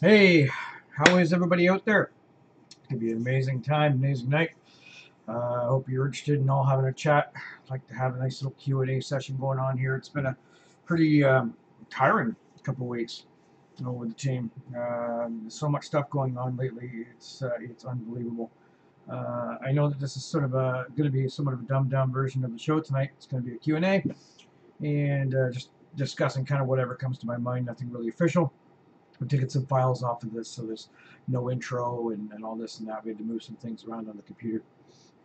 Hey, how is everybody out there? It's gonna be an amazing time, amazing night. I hope you're interested in all having a chat. I'd like to have a nice little Q&A session going on here. It's been a pretty tiring couple of weeks with the team. There's so much stuff going on lately. It's unbelievable. I know that this is sort of going to be somewhat of a dumbed down version of the show tonight. It's going to be a Q&A and just discussing kind of whatever comes to my mind. Nothing really official. We had to get some files off of this, so there's no intro and all this and that. We had to move some things around on the computer.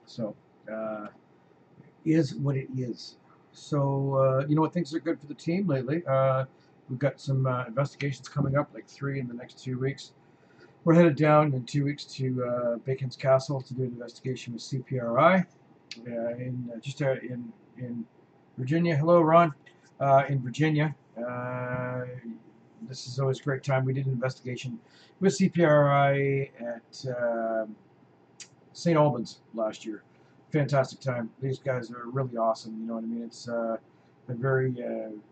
So, uh, is what it is. So, you know what things are good for the team lately? We've got some investigations coming up, like 3 in the next 2 weeks. We're headed down in 2 weeks to Bacon's Castle to do an investigation with CPRI in Virginia. Hello, Ron. In Virginia. This is always a great time. We did an investigation with CPRI at St. Albans last year. Fantastic time. These guys are really awesome. You know what I mean? They're very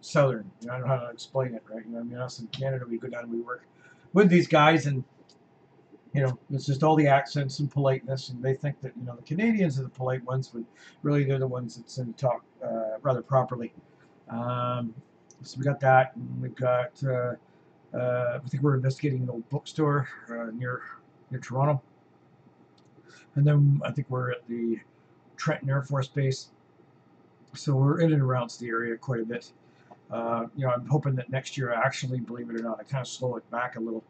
southern. You know, I don't know how to explain it, right? You know what I mean? Us in Canada, we go down and we work with these guys, and you know, it's just all the accents and politeness, and they think that the Canadians are the polite ones, but really they're the ones that seem to talk rather properly. Um, so we got that, and we've got. I think we're investigating an old bookstore near Toronto, and then I think we're at the Trenton Air Force Base. So we're in and around the area quite a bit. I'm hoping that next year, actually, believe it or not, I kind of slow it back a little.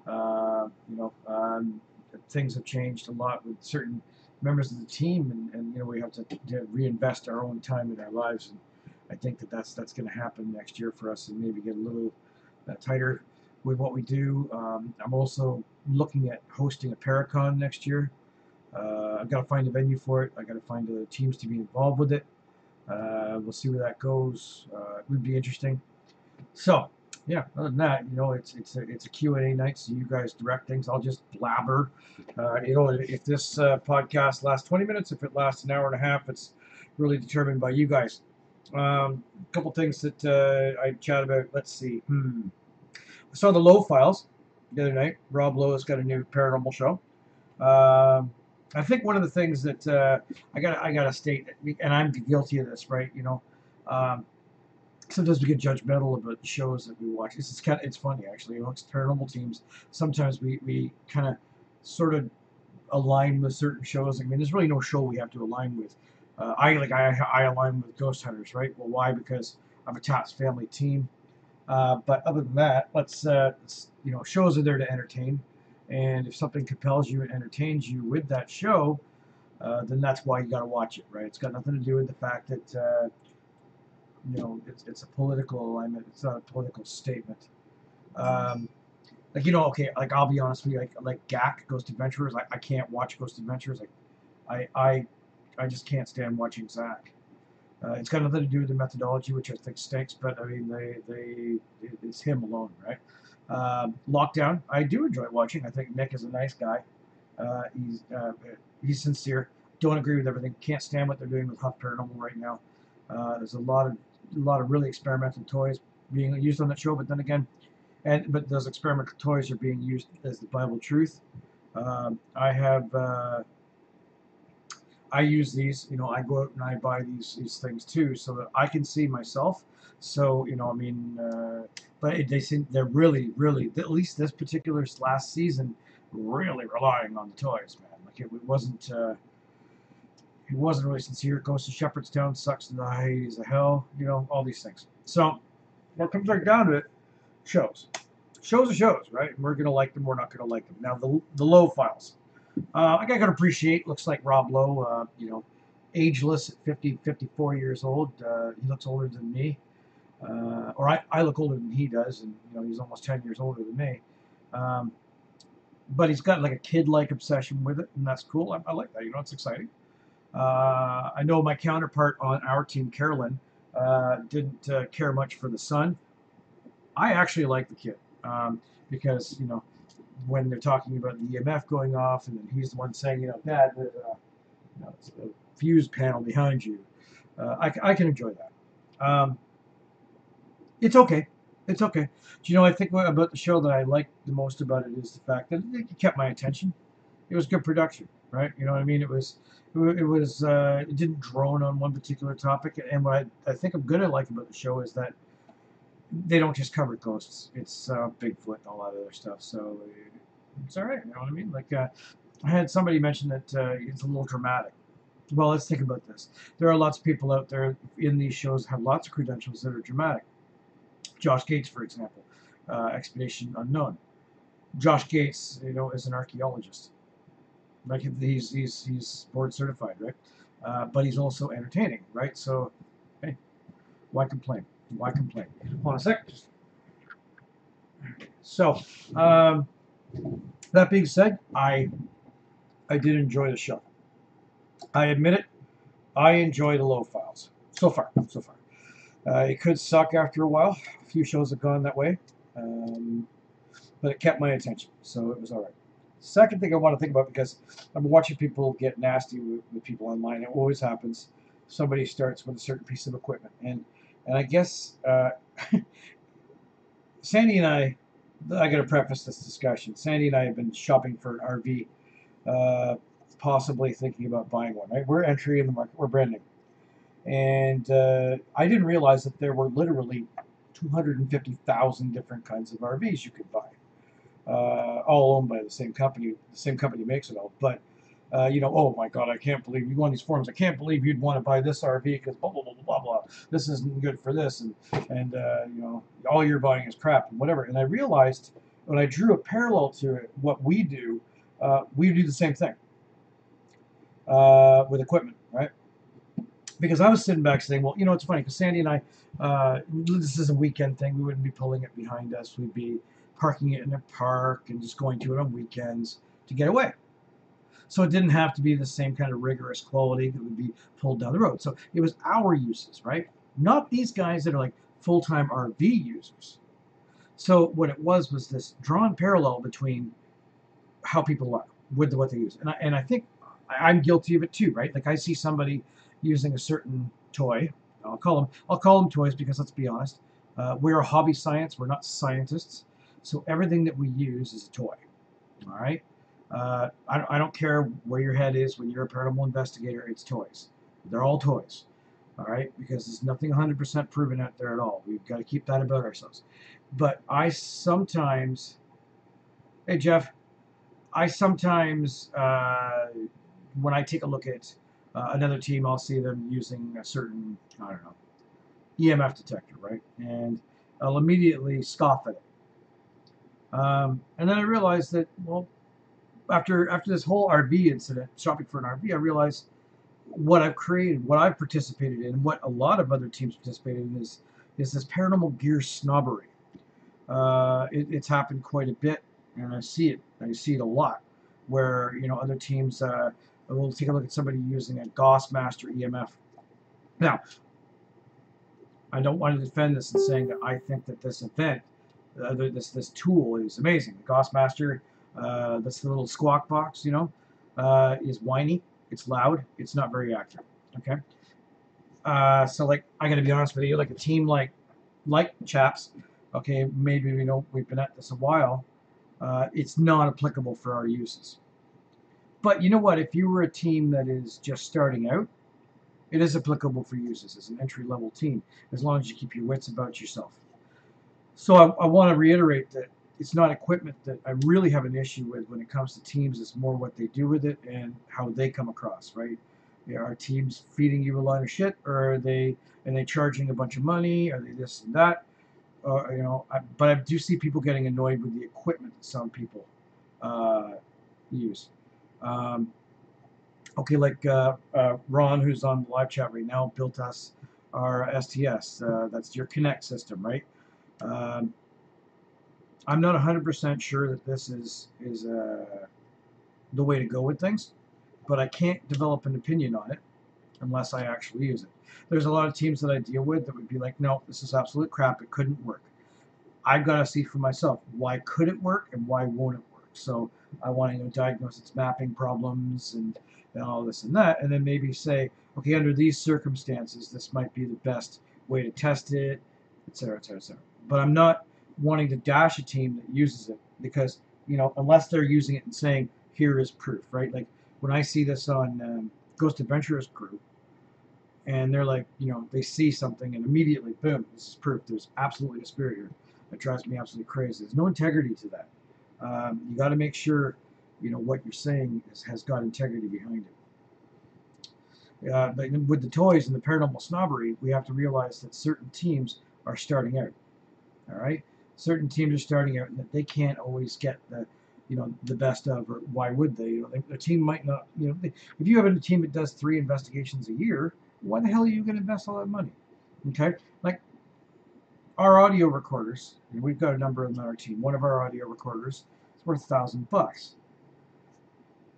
Uh, you know, um, Things have changed a lot with certain members of the team, and we have to reinvest our own time in our lives. And I think that's going to happen next year for us, and maybe get a little tighter with what we do. I'm also looking at hosting a Paracon next year. I've got to find a venue for it. I got to find the teams to be involved with it. We'll see where that goes. It would be interesting. So, yeah. Other than that, it's a Q&A night, so you guys direct things. I'll just blabber. If this podcast lasts 20 minutes, if it lasts an hour and a half, it's really determined by you guys. A couple things that I chat about. Let's see. I saw the Low Files the other night. Rob Lowe has got a new paranormal show. I think one of the things that I gotta state, and I'm guilty of this, right? Um, Sometimes we get judgmental about the shows that we watch. It's funny actually. It's paranormal teams. Sometimes we kind of sort of align with certain shows. I mean, there's really no show we have to align with. I align with Ghost Hunters, right? Well, why? Because I'm a CHAPS family team. But other than that, shows are there to entertain, and if something compels you and entertains you with that show, then that's why you got to watch it, right? It's got nothing to do with the fact that it's a political alignment. It's not a political statement. Um, okay, like I'll be honest with you, like GAC, Ghost Adventurers, I can't watch Ghost Adventurers. Like I I I just can't stand watching Zach. It's got nothing to do with the methodology, which I think stinks, but I mean, it's him alone, right? Lockdown, I do enjoy watching. I think Nick is a nice guy. He's sincere. Don't agree with everything. Can't stand what they're doing with Huff Paranormal right now. There's a lot of really experimental toys being used on that show, but then again, but those experimental toys are being used as the Bible truth. I have. I use these, I go out and I buy these things too, so that I can see myself. So, but they seem they're really, really, at least this particular last season, really relying on the toys, man. Like it wasn't really sincere. Goes to Shepherdstown, sucks to the Hades of hell, all these things. So, what comes right down to it, shows. Shows are shows, right? We're gonna like them, we're not gonna like them. Now, the Low Files. I gotta appreciate. Looks like Rob Lowe. Ageless at 50, 54 years old. He looks older than me, or I look older than he does, and he's almost 10 years older than me. Um, but he's got like a kid-like obsession with it, and that's cool. I like that. It's exciting. I know my counterpart on our team, Carolyn, didn't care much for the son. I actually like the kid because when they're talking about the EMF going off, and then he's the one saying, Dad, you know, it's the fuse panel behind you. I can enjoy that. It's okay. It's okay. Do you know, I think about the show that I liked the most about it is the fact that it kept my attention. It was good production, right? You know what I mean? It didn't drone on one particular topic. And what I think I'm gonna like about the show is that they don't just cover ghosts. It's Bigfoot and all that other stuff. So it's all right. You know what I mean? Like I had somebody mention that it's a little dramatic. Well, let's think about this. There are lots of people out there in these shows have lots of credentials that are dramatic. Josh Gates, for example, Expedition Unknown. Josh Gates, you know, is an archaeologist. Like he's board certified, right? But he's also entertaining, right? So, hey, why complain? Why complain? Hold on a sec. So, that being said, I did enjoy the show. I admit it. I enjoy the low files so far. So far, it could suck after a while. A few shows have gone that way, but it kept my attention, so it was all right. Second thing I want to think about, because I'm watching people get nasty with people online. It always happens. Somebody starts with a certain piece of equipment, and I guess Sandy and I got to preface this discussion. Sandy and I have been shopping for an RV, possibly thinking about buying one. Right, we're entry in the market. We're brand new. And I didn't realize that there were literally 250,000 different kinds of RVs you could buy, all owned by the same company. The same company makes it all. But, you know, oh my God, I can't believe you go on these forums. I can't believe you'd want to buy this RV because blah, blah, blah, blah, blah. This isn't good for this. And you know, all you're buying is crap and whatever. And I realized when I drew a parallel to it, what we do the same thing with equipment, right? Because I was sitting back saying, well, you know, it's funny because Sandy and I, this is a weekend thing. We wouldn't be pulling it behind us. We'd be parking it in a park and just going to it on weekends to get away. So it didn't have to be the same kind of rigorous quality that would be pulled down the road. So it was our uses, right? Not these guys that are like full-time RV users. So what it was this drawn parallel between how people are with what they use. And I think I'm guilty of it too, right? Like I see somebody using a certain toy. I'll call them toys because let's be honest, we're a hobby science. We're not scientists. So everything that we use is a toy. All right. I don't care where your head is when you're a paranormal investigator. It's toys. They're all toys. All right, because there's nothing 100% proven out there at all. We've got to keep that about ourselves. But I sometimes, hey Jeff, I sometimes when I take a look at another team, I'll see them using a certain, I don't know, EMF detector, right? And I'll immediately scoff at it. And then I realized that, well, after this whole RV incident, shopping for an RV, I realized what I've created, what I've participated in, what a lot of other teams participated in is this paranormal gear snobbery. It's happened quite a bit, and I see it. I see it a lot, where you know other teams will take a look at somebody using a Master EMF. Now, I don't want to defend this in saying that I think that this event, this tool is amazing. The Master, that's the little squawk box, you know, is whiny. It's loud. It's not very accurate. Okay. So like I got to be honest with you, like a team like CHAPS, okay, maybe we know we've been at this a while. It's not applicable for our uses. But you know what? If you were a team that is just starting out, it is applicable for uses as an entry-level team, as long as you keep your wits about yourself. So I want to reiterate that it's not equipment that I really have an issue with when it comes to teams. It's more what they do with it and how they come across, right? Are teams feeding you a lot of shit, or are they charging a bunch of money? Are they this and that? You know, but I do see people getting annoyed with the equipment that some people use. Okay, like Ron, who's on the live chat right now, built us our STS. That's your Connect system, right? I'm not 100% sure that this is the way to go with things, but I can't develop an opinion on it unless I actually use it. There's a lot of teams that I deal with that would be like, no, this is absolute crap. It couldn't work. I've got to see for myself, why could it work and why won't it work? So I want to diagnose its mapping problems and all this and that, and then maybe say, okay, under these circumstances, this might be the best way to test it, et cetera, et cetera, et cetera. But I'm not wanting to dash a team that uses it because, unless they're using it and saying, here is proof, right? Like when I see this on Ghost Adventurers Crew, and they're like, they see something and immediately, boom, this is proof. There's absolutely a spirit here. That drives me absolutely crazy. There's no integrity to that. You got to make sure, what you're saying has got integrity behind it. But with the toys and the paranormal snobbery, we have to realize that certain teams are starting out. All right, certain teams are starting out, and that they can't always get the best of, or why would they? The team might not. If you have a team that does 3 investigations a year, why the hell are you going to invest all that money? Okay, like our audio recorders, and we've got a number of them on our team. One of our audio recorders is worth $1,000.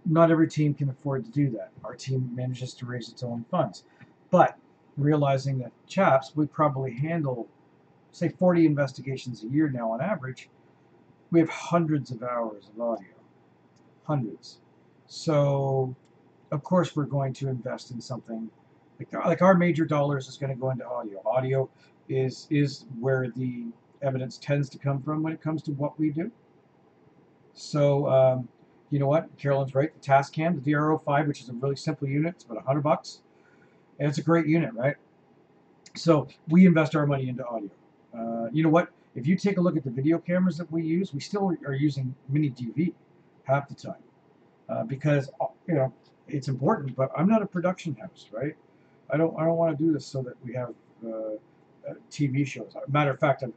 Not every team can afford to do that. Our team manages to raise its own funds, but realizing that CHAPS, we probably handle, say, 40 investigations a year now on average. We have hundreds of hours of audio, hundreds. So, of course, we're going to invest in something like our major dollars is going to go into audio. Audio is where the evidence tends to come from when it comes to what we do. So, you know what? Carolyn's right. The Tascam, the DRO5, which is a really simple unit, it's about $100, and it's a great unit, right? So we invest our money into audio. You know what? If you take a look at the video cameras that we use, we still are using mini DV half the time because it's important. But I'm not a production house, right? I don't want to do this so that we have TV shows. Matter of fact, I'm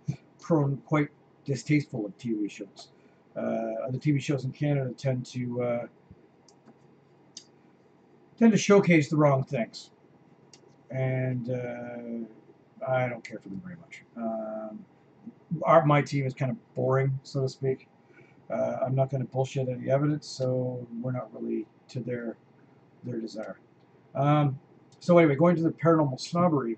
quite distasteful of TV shows. The TV shows in Canada tend to showcase the wrong things, and I don't care for them very much. My team is kind of boring, so to speak. I'm not going to bullshit any evidence, so we're not really to their desire. So anyway, going to the paranormal snobbery,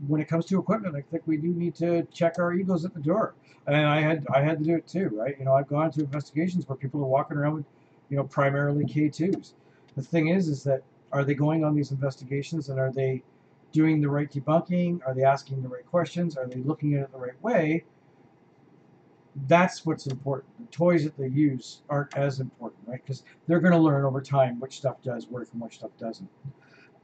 when it comes to equipment, I think we do need to check our egos at the door. And I had to do it too, right? I've gone to investigations where people are walking around with, primarily K2s. The thing is that are they going on these investigations and are they doing the right debunking? Are they asking the right questions? Are they looking at it the right way? That's what's important. The toys that they use aren't as important, right? Because they're going to learn over time which stuff does work and which stuff doesn't.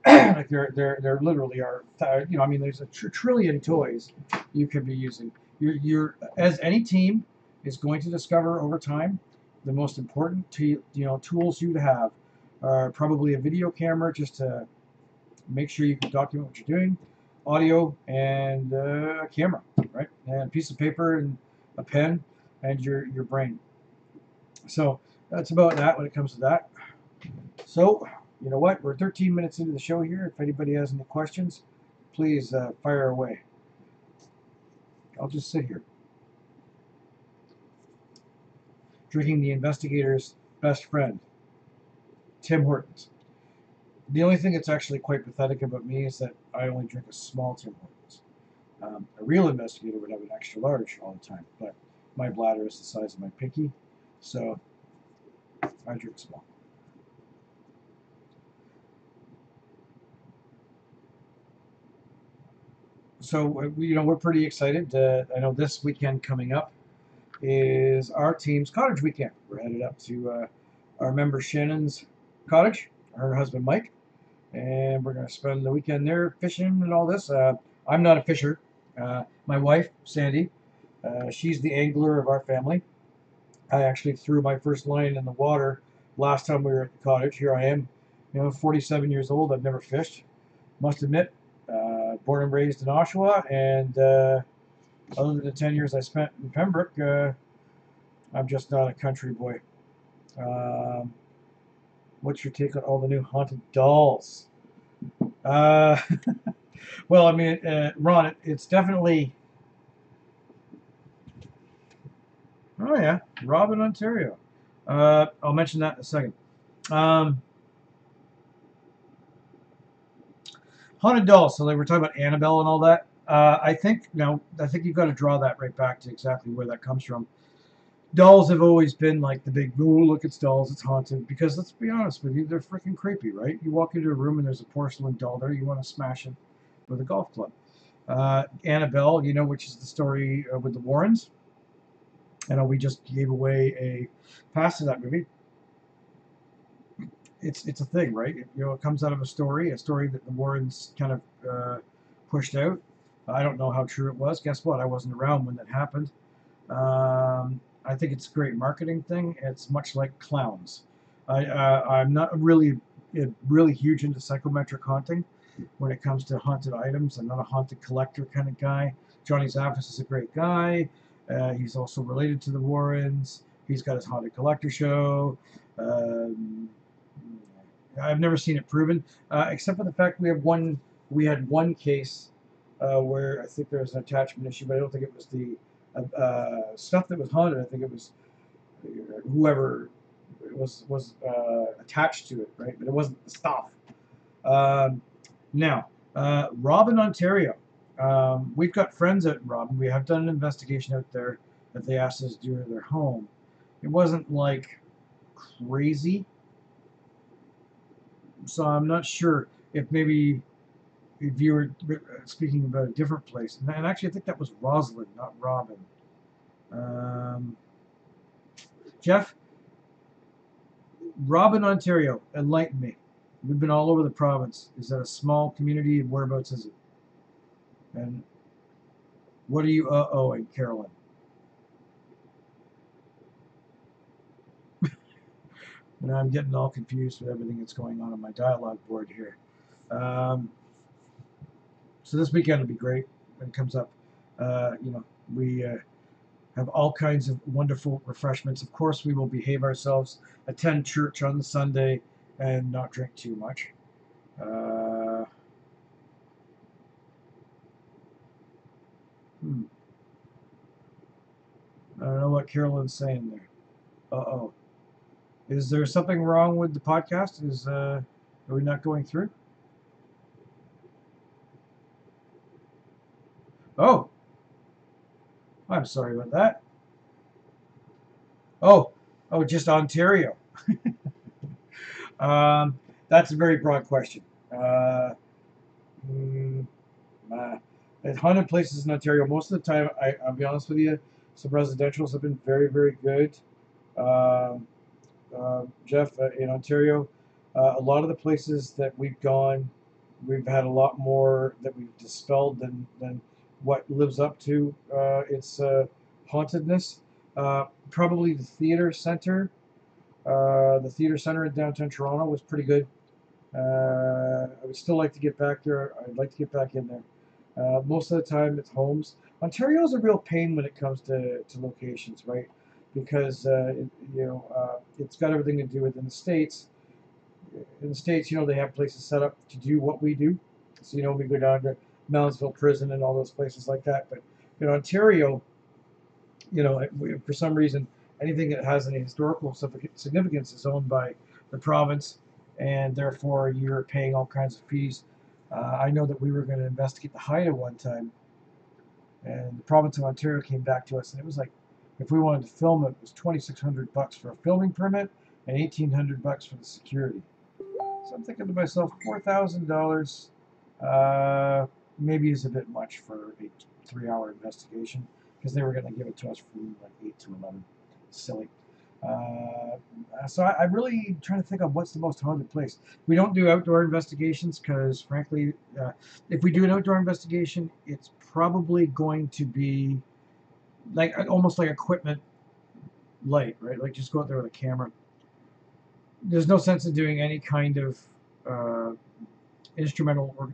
Like there literally are, there's a trillion toys you could be using. You're as any team is going to discover over time, the most important tools you have are probably a video camera just to make sure you can document what you're doing, audio, and a camera, right? And a piece of paper and a pen and your brain. So that's about that when it comes to that. So you know what? We're 13 minutes into the show here. If anybody has any questions, please fire away. I'll just sit here, drinking the investigator's best friend, Tim Hortons. The only thing that's actually quite pathetic about me is that I only drink a small Tim Hortons. A real investigator would have an extra large all the time, but my bladder is the size of my pinky, so I drink small. So we're pretty excited. I know this weekend coming up is our team's cottage weekend. We're headed up to our member Shannon's cottage, her husband Mike, and we're going to spend the weekend there fishing and all this. I'm not a fisher. My wife, Sandy, she's the angler of our family. I actually threw my first line in the water last time we were at the cottage. Here I am, 47 years old. I've never fished. Must admit, born and raised in Oshawa, and other than the 10 years I spent in Pembroke, I'm just not a country boy. What's your take on all the new haunted dolls? Well, Ron, it's definitely... Oh, yeah, Robin, Ontario. I'll mention that in a second. Haunted dolls. So they were talking about Annabelle and all that. I think you've got to draw that right back to exactly where that comes from. Dolls have always been like the big, ooh, look, it's dolls, it's haunted. Because let's be honest with you, they're freaking creepy, right? You walk into a room and there's a porcelain doll there, you want to smash it with a golf club. Annabelle, you know, which is the story with the Warrens. I know we just gave away a pass to that movie. It's a thing, right? It comes out of a story that the Warrens kind of pushed out. I don't know how true it was. Guess what? I wasn't around when that happened. I think it's a great marketing thing. It's much like clowns. I'm not really huge into psychometric haunting when it comes to haunted items. I'm not a haunted collector kind of guy. Johnny Zaffis is a great guy. He's also related to the Warrens. He's got his haunted collector show. Um, I've never seen it proven, except for the fact we had one case where I think there was an attachment issue, but I don't think it was the stuff that was haunted. I think it was whoever was attached to it, right? But it wasn't the stuff. Um, Now, Robin, Ontario. We've got friends out in Robin. We have done an investigation out there that they asked us to do at their home. It wasn't like crazy, so I'm not sure if maybe if you were speaking about a different place. And actually, I think that was Rosalind, not Robin. Um, Jeff, Robin, Ontario, enlighten me. We've been all over the province. Is that a small community, and whereabouts is it? And what are you owing, Carolyn? And I'm getting all confused with everything that's going on my dialogue board here. Um, so this weekend will be great when it comes up. We have all kinds of wonderful refreshments. Of course, we will behave ourselves, attend church on the Sunday, and not drink too much. Uh, hmm. I don't know what Carolyn's saying there. Uh-oh. Is there something wrong with the podcast? Are we not going through? Oh, I'm sorry about that. Oh, oh, just Ontario. That's a very broad question. Uh, mm, at haunted places in Ontario, most of the time, I'll be honest with you, some residentials have been very, very good. Um, Jeff, in Ontario, a lot of the places that we've gone, we've had a lot more that we've dispelled than what lives up to its hauntedness. Probably the theater center in downtown Toronto was pretty good. I would still like to get back there. I'd like to get back in there. Most of the time, it's homes. Ontario is a real pain when it comes to locations, right? Because it's got everything to do with in the states. In the states, they have places set up to do what we do. So we go down to Moundsville Prison and all those places like that. But in Ontario, for some reason, anything that has any historical significance is owned by the province, and therefore you're paying all kinds of fees. I know that we were going to investigate the Haida one time, and the province of Ontario came back to us, and it was like, if we wanted to film it, it was $2,600 for a filming permit and $1,800 for the security. So I'm thinking to myself, $4,000 maybe is a bit much for a 3-hour investigation because they were going to give it to us from like 8 to 11. Silly. So I'm really trying to think of what's the most haunted place. We don't do outdoor investigations because, frankly, if we do an outdoor investigation, it's probably going to be like almost like equipment light, right? Like just go out there with a camera. There's no sense in doing any kind of uh, instrumental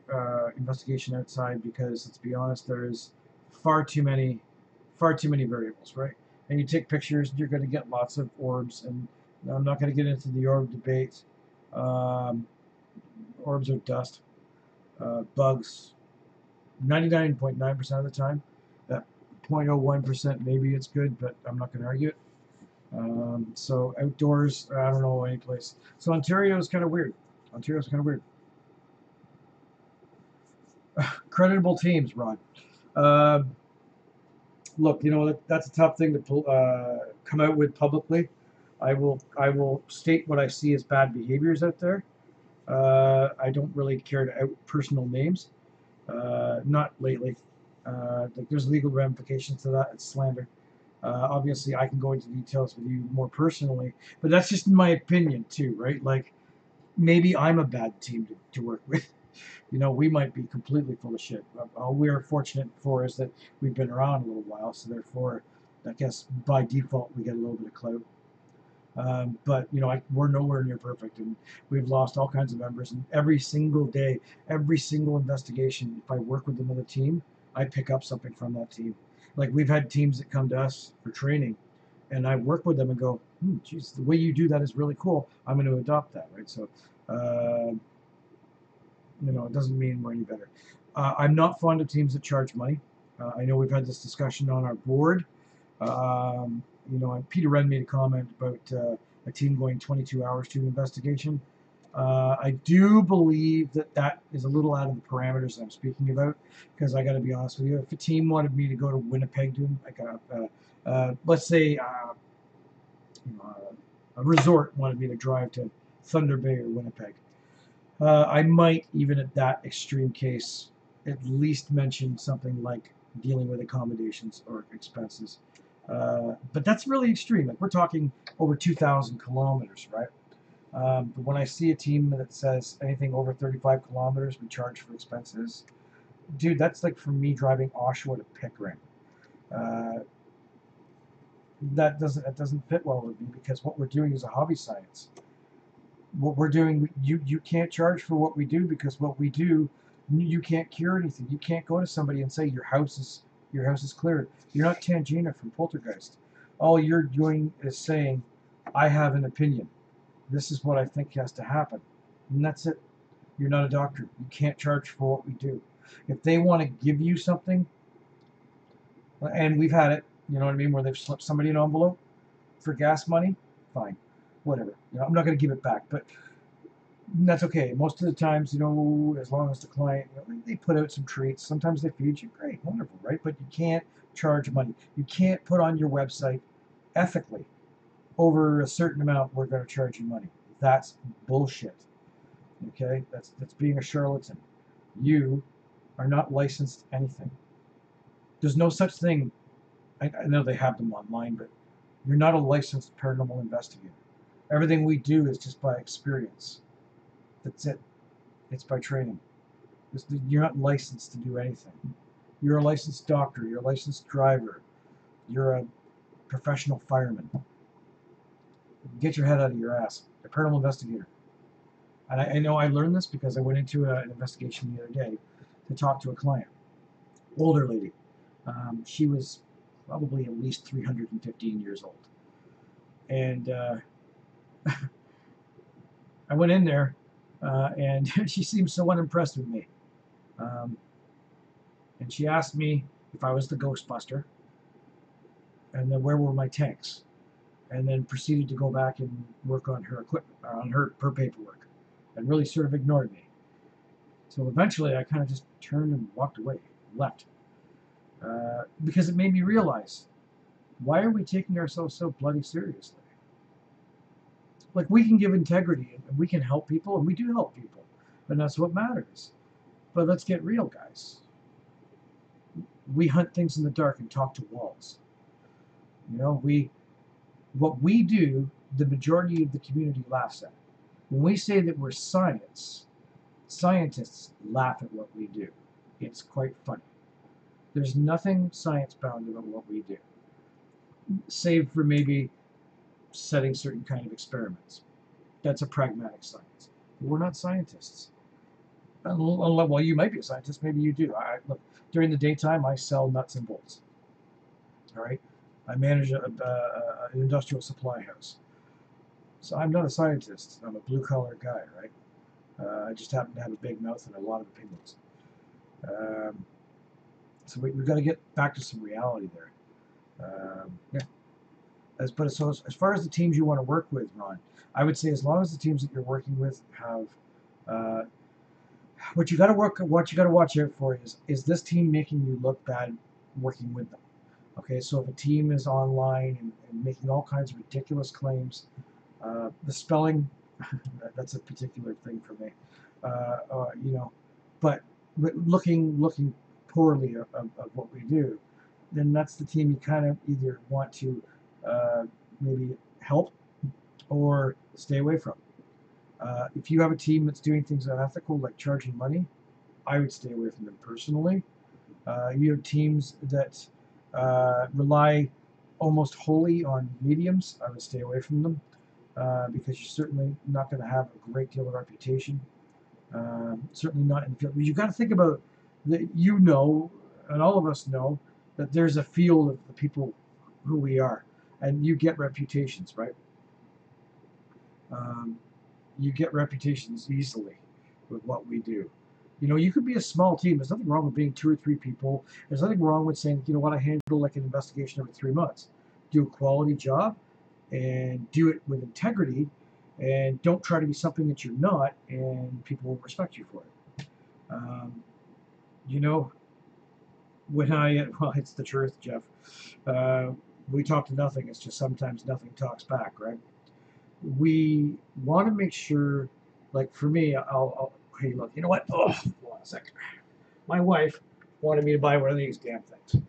investigation outside because, let's be honest, there's far too many, far too many variables, right? And you take pictures, you're going to get lots of orbs, and I'm not going to get into the orb debate. Um, Orbs are dust, bugs. 99.9% of the time, that 0.01% maybe it's good, but I'm not going to argue it. So outdoors, I don't know any place. So Ontario is kind of weird. Ontario's kind of weird. Creditable teams, Rod. Uh, Look, that's a tough thing to come out with publicly. I will state what I see as bad behaviors out there. I don't really care to out personal names. Not lately. Like there's legal ramifications to that. It's slander. Obviously, I can go into details with you more personally, but that's just my opinion too, right? Like maybe I'm a bad team to work with. We might be completely full of shit. All we're fortunate for is that we've been around a little while, so therefore, I guess by default we get a little bit of clout. But we're nowhere near perfect, and we've lost all kinds of members. And every single day, every single investigation, if I work with another team, I pick up something from that team. Like we've had teams that come to us for training, and I work with them and go, geez, the way you do that is really cool. I'm going to adopt that, right? So, it doesn't mean we're any better. I'm not fond of teams that charge money. I know we've had this discussion on our board. Peter Wren made a comment about a team going 22 hours to an investigation. I do believe that is a little out of the parameters I'm speaking about, because I got to be honest with you. If a team wanted me to go to Winnipeg to, let's say, a resort wanted me to drive to Thunder Bay or Winnipeg, I might, even at that extreme case, at least mention something like dealing with accommodations or expenses. But that's really extreme. Like we're talking over 2,000 kilometers, right? But when I see a team that says anything over 35 kilometers, we charge for expenses, dude, that's like for me driving Oshawa to Pickering. That doesn't fit well with me, because what we're doing is a hobby science. What we're doing, you can't charge for what we do, because what we do, you can't cure anything. You can't go to somebody and say your house is cleared. You're not Tangina from Poltergeist. All you're doing is saying, I have an opinion. This is what I think has to happen. And that's it. You're not a doctor. You can't charge for what we do. If they want to give you something, and we've had it, you know what I mean, where they've slipped somebody an envelope for gas money, fine. Whatever. I'm not going to give it back, but that's okay. Most of the times, as long as the client, they put out some treats. Sometimes they feed you. Great, wonderful, right? But you can't charge money. You can't put on your website ethically, over a certain amount, we're going to charge you money. That's bullshit. Okay? That's being a charlatan. You are not licensed anything. There's no such thing. I know they have them online, but you're not a licensed paranormal investigator. Everything we do is just by experience. That's it. It's by training. You're not licensed to do anything. You're a licensed doctor. You're a licensed driver. You're a professional fireman. Get your head out of your ass. A paranormal investigator. And I know I learned this because I went into an investigation the other day to talk to a client. Older lady. She was probably at least 315 years old. And I went in there, and she seemed so unimpressed with me. And she asked me if I was the Ghostbuster, and then where were my tanks, and then proceeded to go back and work on her equipment, on her paperwork, and really sort of ignored me. So eventually I kind of just turned and walked away, left, because it made me realize, why are we taking ourselves so bloody seriously? Like, we can give integrity and we can help people, and we do help people, and that's what matters. But let's get real, guys. We hunt things in the dark and talk to walls. What we do, the majority of the community laughs at. When we say that we're scientists laugh at what we do. It's quite funny. There's nothing science-bound about what we do, save for maybe setting certain kind of experiments. That's a pragmatic science. But we're not scientists. Well, you might be a scientist. Maybe you do. Look, during the daytime, I sell nuts and bolts. All right? I manage an industrial supply house. So I'm not a scientist. I'm a blue-collar guy, right? I just happen to have a big mouth and a lot of opinions. So we've got to get back to some reality there. Yeah. As far as the teams you want to work with, Ron, I would say as long as the teams that you're working with have, what you got to watch out for is this team making you look bad working with them? Okay, so if a team is online and making all kinds of ridiculous claims, the spelling, that's a particular thing for me. You know, but looking poorly of what we do, then that's the team you kind of either want to maybe help or stay away from. If you have a team that's doing things unethical, like charging money, I would stay away from them personally. You have teams that rely almost wholly on mediums. I would stay away from them because you're certainly not going to have a great deal of reputation. Certainly not in the field. You've got to think about that. You know, and all of us know that there's a field of the people who we are, and you get reputations, right? Um, you get reputations easily with what we do. You know, you could be a small team. There's nothing wrong with being 2 or 3 people. There's nothing wrong with saying, you know what, I handle like an investigation every 3 months. Do a quality job and do it with integrity, and don't try to be something that you're not, and people will respect you for it. Um, you know, when well, it's the truth, Jeff. Uh, we talk to nothing. It's just sometimes nothing talks back, right? We want to make sure, like for me, hey, look, you know what? Oh, hold on a second. My wife wanted me to buy one of these damn things.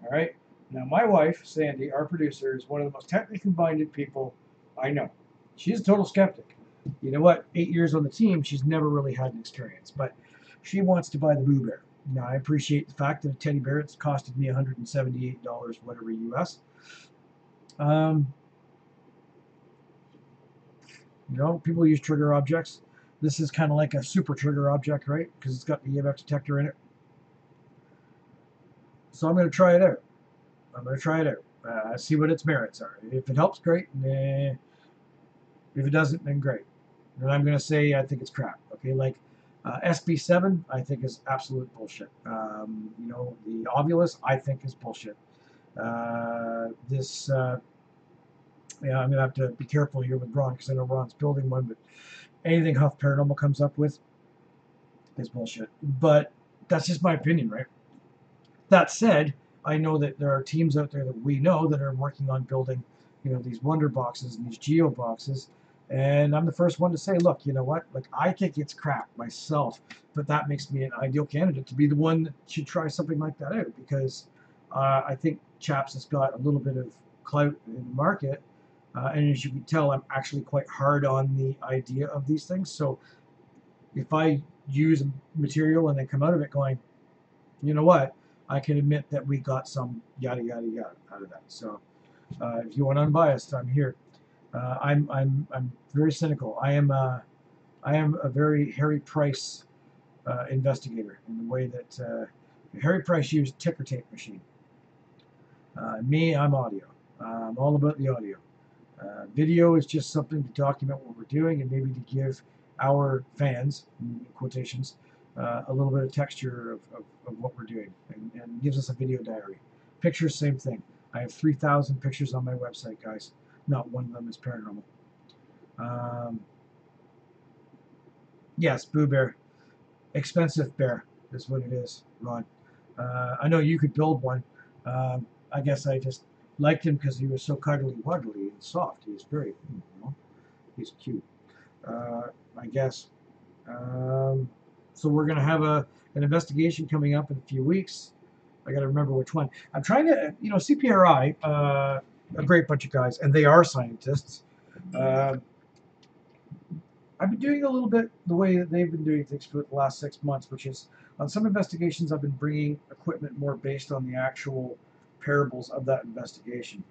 All right. Now, my wife, Sandy, our producer, is one of the most technically minded people I know. She's a total skeptic. You know what? 8 years on the team, she's never really had an experience, but she wants to buy the Boo Bear. Now, I appreciate the fact that a teddy bear, it's costed me $178, whatever US. Um, You know, people use trigger objects. This is kind of like a super trigger object, right? Because it's got the EMF detector in it. So I'm going to try it out. I'm going to try it out. See what its merits are. If it helps, great. Nah. If it doesn't, then great. And I'm going to say I think it's crap. Okay, like SB7, I think is absolute bullshit. You know, the Ovulus, I think is bullshit. This, yeah, I'm going to have to be careful here with Ron because I know Ron's building one, but anything Huff Paranormal comes up with is bullshit. But that's just my opinion, right? That said, I know that there are teams out there that we know that are working on building, you know, these wonder boxes and these geo boxes. And I'm the first one to say, look, you know what? Like, I think it's crap myself, but that makes me an ideal candidate to be the one that should try something like that out because I think CHAPS has got a little bit of clout in the market. And as you can tell, I'm actually quite hard on the idea of these things. So if I use material and then come out of it going, you know what, I can admit that we got some yada yada yada out of that. So if you want unbiased, I'm here. I'm very cynical. I am a very Harry Price investigator in the way that Harry Price used ticker tape machine. Me, I'm audio. I'm all about the audio. Video is just something to document what we're doing and maybe to give our fans, in quotations, a little bit of texture of what we're doing and gives us a video diary. Pictures, same thing. I have 3,000 pictures on my website, guys. Not one of them is paranormal. Yes, Boo Bear. Expensive bear is what it is, Ron. I know you could build one. I guess I just liked him because he was so cuddly wuddly and soft. He's very, you know, he's cute. I guess. So we're gonna have an investigation coming up in a few weeks. I got to remember which one. I'm trying to, you know, CPRI, a great bunch of guys, and they are scientists. I've been doing a little bit the way that they've been doing things for the last 6 months, which is on some investigations I've been bringing equipment more based on the actual parables of that investigation.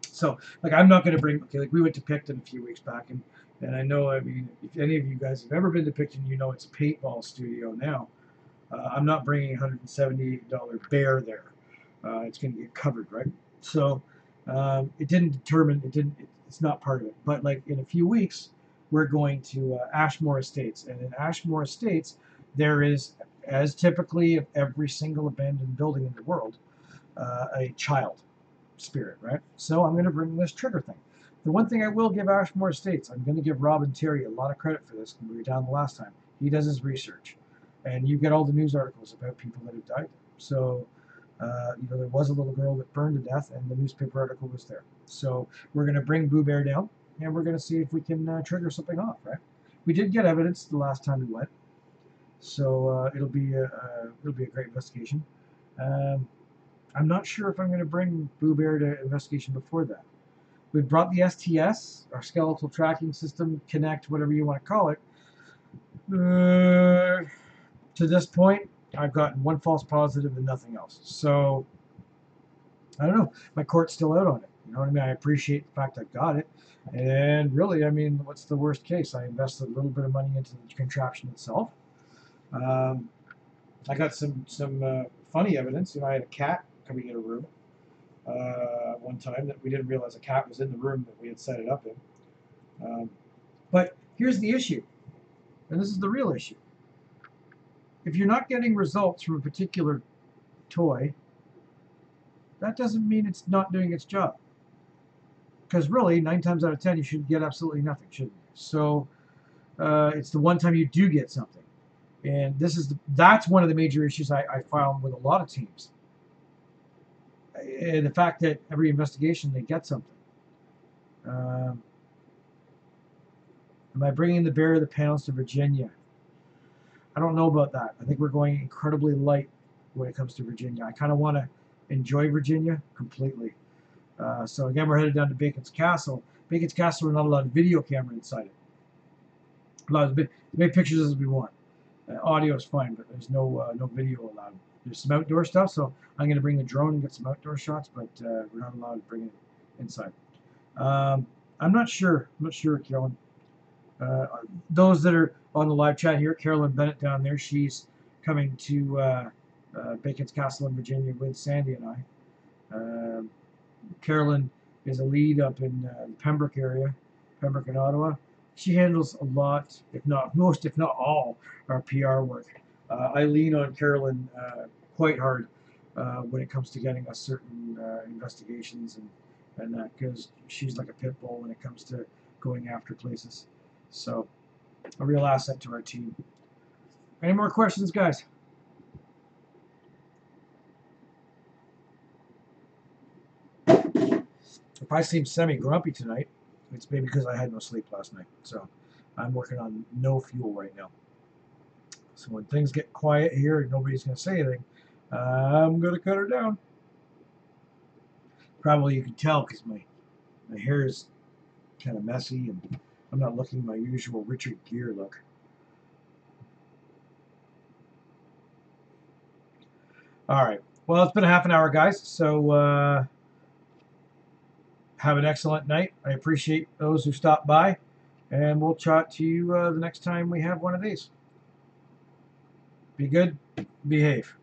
So, like, I'm not going to bring, okay, like we went to Picton a few weeks back, and I know, I mean, if any of you guys have ever been to Picton, you know it's a paintball studio now. I'm not bringing a $178 bear there. It's going to get covered, right? So it didn't determine, it's not part of it. But like in a few weeks, we're going to Ashmore Estates. And in Ashmore Estates, there is, as typically of every single abandoned building in the world, a child spirit, right? So I'm going to bring this trigger thing. The one thing I will give Ashmore Estates, I'm going to give Robin Terry a lot of credit for this. We were down the last time. He does his research. And you get all the news articles about people that have died. So There was a little girl that burned to death, and the newspaper article was there. So we're going to bring Boo Bear down, and we're going to see if we can trigger something off, right? We did get evidence the last time we went, so it'll be a great investigation. I'm not sure if I'm going to bring Boo Bear to investigation before that. We brought the STS, our skeletal tracking system, Connect, whatever you want to call it. To this point, I've gotten one false positive and nothing else. So, I don't know. My court's still out on it. You know what I mean? I appreciate the fact I got it. And really, I mean, what's the worst case? I invested a little bit of money into the contraption itself. I got some funny evidence. I had a cat coming in a room one time that we didn't realize a cat was in the room that we had set it up in. But here's the issue, and this is the real issue. If you're not getting results from a particular toy, that doesn't mean it's not doing its job. Because really, 9 times out of 10, you should get absolutely nothing, shouldn't you? So it's the one time you do get something. And that's one of the major issues I found with a lot of teams. And the fact that every investigation they get something. Am I bringing the Bear of the Pounds to Virginia? I don't know about that. I think we're going incredibly light when it comes to Virginia. I kind of want to enjoy Virginia completely. So again, we're headed down to Bacon's Castle. Bacon's Castle, we're not allowed a video camera inside it. Allowed to make pictures as we want. Audio is fine, but there's no video allowed. There's some outdoor stuff, so I'm going to bring the drone and get some outdoor shots, but we're not allowed to bring it inside. I'm not sure. I'm not sure, Carolyn. Those that are on the live chat here, Carolyn Bennett down there, she's coming to Bacon's Castle in Virginia with Sandy and I. Carolyn is a lead up in the Pembroke area, Pembroke and Ottawa. She handles a lot, if not most, if not all, our PR work. I lean on Carolyn quite hard when it comes to getting us certain investigations and that, because she's like a pit bull when it comes to going after places. So, a real asset to our team. Any more questions, guys? If I seem semi-grumpy tonight, it's maybe because I had no sleep last night. So, I'm working on no fuel right now. So when things get quiet here and nobody's going to say anything, I'm going to cut her down. Probably you can tell because my hair is kind of messy and I'm not looking my usual Richard Gere look. All right. Well, it's been a half an hour, guys. So have an excellent night. I appreciate those who stopped by. And we'll chat to you the next time we have one of these. Be good. Behave.